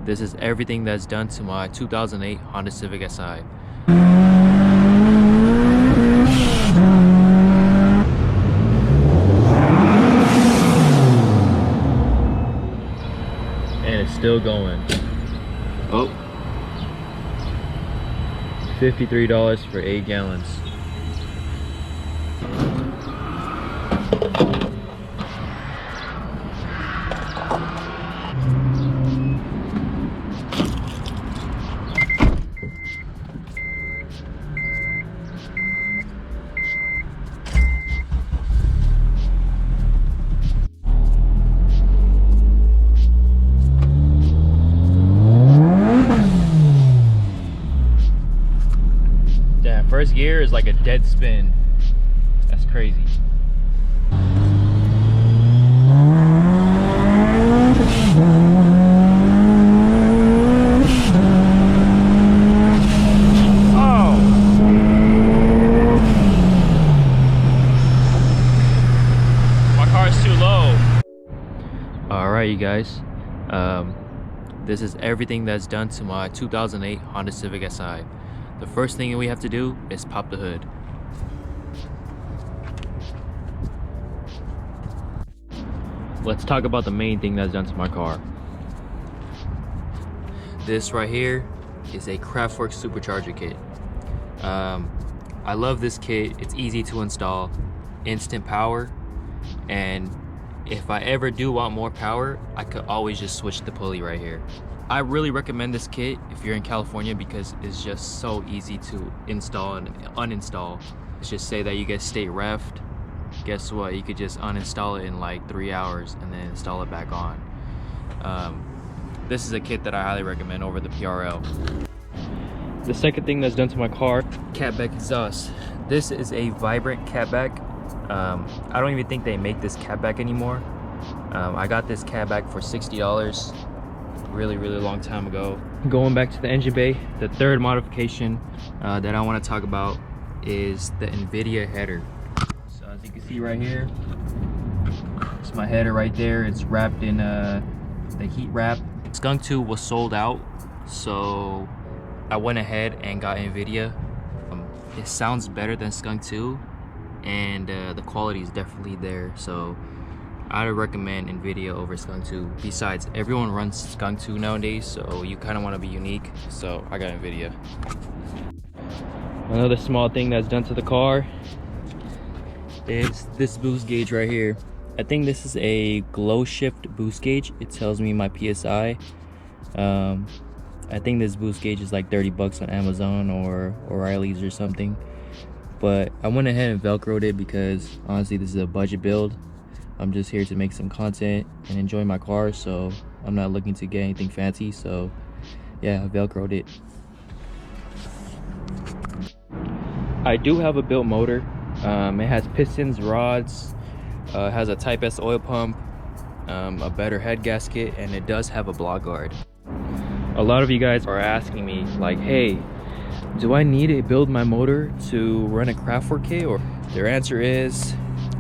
This is everything that's done to my 2008 Honda Civic Si. And it's still going. Oh, $53 for 8 gallons. First gear is like a dead spin. That's crazy. Oh! My car is too low. Alright, you guys. This is everything that's done to my 2008 Honda Civic Si. The first thing we have to do is pop the hood. Let's talk about the main thing that's done to my car. This right here is a Craftworks Supercharger Kit. I love this kit. It's easy to install, instant power, and if I ever do want more power, I could always just switch the pulley right here. I really recommend this kit if you're in California because it's just so easy to install and uninstall. Let's just say that you get state refed. Guess what? You could just uninstall it in like 3 hours and then install it back on. This is a kit that I highly recommend over the PRL. The second thing that's done to my car, catback exhaust. This is a Vibrant catback. I don't even think they make this catback anymore. I got this catback for $60. Really long time ago. Going back to the engine bay, the third modification that I want to talk about is the Nvidia header. So as you can see right here, it's my header right there. It's wrapped in the heat wrap. Skunk 2 was sold out, so I went ahead and got Nvidia. It sounds better than Skunk 2, and the quality is definitely there, so I would recommend Nvidia over Skunk 2. Besides, everyone runs Skunk 2 nowadays, so you kind of want to be unique, so I got Nvidia. Another small thing that's done to the car is this boost gauge right here. I think this is a glow shift boost gauge. It tells me my PSI. I think this boost gauge is like 30 bucks on Amazon or O'Reilly's or something. But I went ahead and Velcroed it because honestly this is a budget build. I'm just here to make some content and enjoy my car, so I'm not looking to get anything fancy. So yeah, I Velcroed it. I do have a built motor. It has pistons, rods, has a Type S oil pump, a better head gasket, and it does have a block guard. A lot of you guys are asking me like, hey, do I need to build my motor to run a Craftwork kit? Or their answer is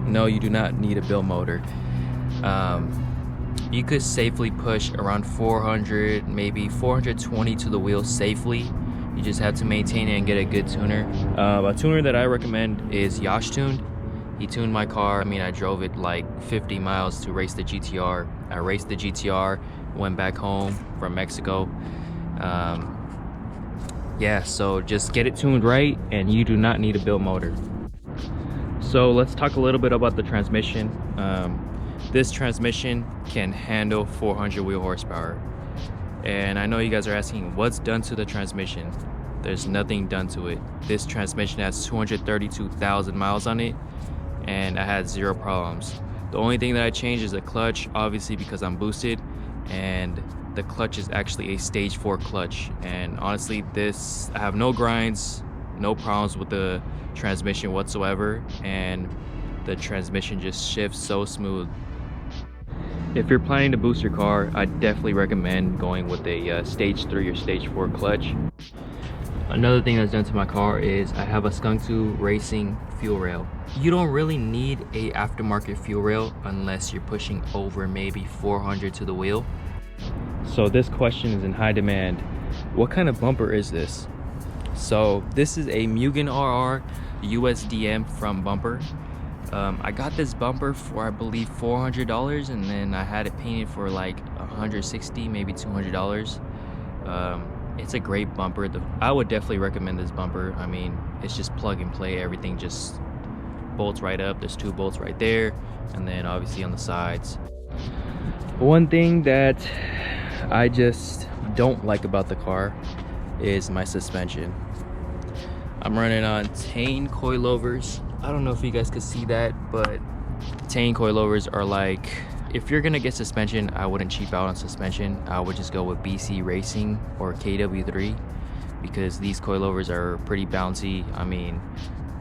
no, you do not need a build motor. You could safely push around 400, maybe 420 to the wheel safely. You just have to maintain it and get a good tuner. A tuner that I recommend is Yash Tuned. He tuned my car. I mean, I drove it like 50 miles to race the GTR. I raced the GTR, went back home from Mexico. Yeah, so just get it tuned right and you do not need a built motor. So let's talk a little bit about the transmission. This transmission can handle 400 wheel horsepower. And I know you guys are asking what's done to the transmission. There's nothing done to it. This transmission has 232,000 miles on it and I had 0 problems. The only thing that I changed is the clutch, obviously because I'm boosted, and the clutch is actually a stage 4 clutch. And honestly, this, I have no grinds, no problems with the transmission whatsoever, and the transmission just shifts so smooth. If you're planning to boost your car, I definitely recommend going with a stage 3 or stage 4 clutch. Another thing that's done to my car is I have a Skunk 2 racing fuel rail. You don't really need a aftermarket fuel rail unless you're pushing over maybe 400 to the wheel. So this question is in high demand. What kind of bumper is this? So this is a Mugen RR USDM front bumper. I got this bumper for, I believe, $400, and then I had it painted for like $160, maybe $200. It's a great bumper. I would definitely recommend this bumper. I mean, it's just plug and play. Everything just bolts right up. There's 2 bolts right there, and then obviously on the sides. One thing that I just don't like about the car is my suspension. I'm running on Tane coilovers. I don't know if you guys could see that, but Tane coilovers are like, if you're gonna get suspension, I wouldn't cheap out on suspension. I would just go with BC Racing or KW3, because these coilovers are pretty bouncy. I mean,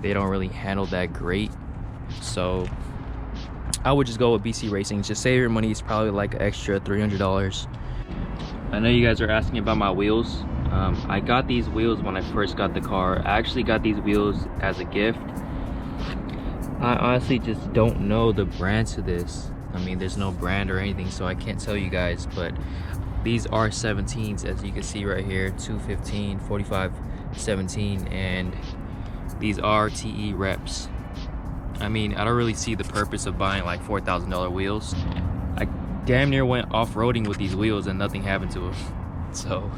they don't really handle that great. So I would just go with BC Racing. Just save your money. It's probably like an extra $300. I know you guys are asking about my wheels. I got these wheels when I first got the car. I actually got these wheels as a gift. I honestly just don't know the brand to this. I mean, there's no brand or anything, so I can't tell you guys, but these are 17s, as you can see right here, 215, 45, 17, and these are TE reps. I mean, I don't really see the purpose of buying like $4,000 wheels. I damn near went off-roading with these wheels and nothing happened to them. So